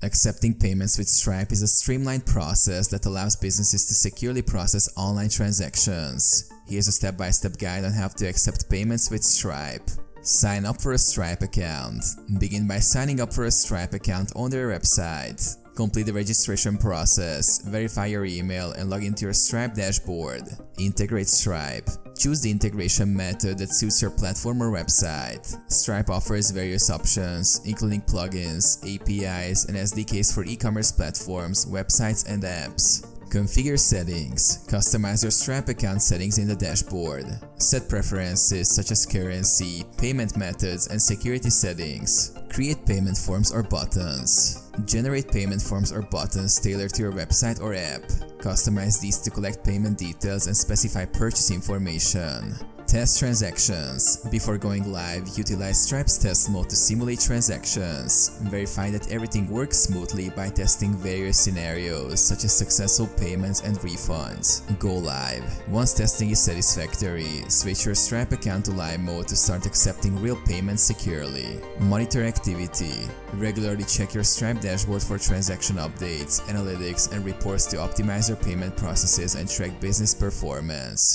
Accepting payments with Stripe is a streamlined process that allows businesses to securely process online transactions. Here's a step-by-step guide on how to accept payments with Stripe. Sign up for a Stripe account. Begin by signing up for a Stripe account on their website. Complete the registration process, verify your email, and log into your Stripe dashboard. Integrate Stripe. Choose the integration method that suits your platform or website. Stripe offers various options, including plugins, APIs, and SDKs for e-commerce platforms, websites, and apps. Configure settings. Customize your Stripe account settings in the dashboard. Set preferences such as currency, payment methods, and security settings. Create payment forms or buttons. Generate payment forms or buttons tailored to your website or app. Customize these to collect payment details and specify purchase information. Test transactions. Before going live, utilize Stripe's test mode to simulate transactions. Verify that everything works smoothly by testing various scenarios such as successful payments and refunds. Go live. Once testing is satisfactory, switch your Stripe account to live mode to start accepting real payments securely. Monitor activity. Regularly check your Stripe dashboard for transaction updates, analytics, and reports to optimize your payment processes and track business performance.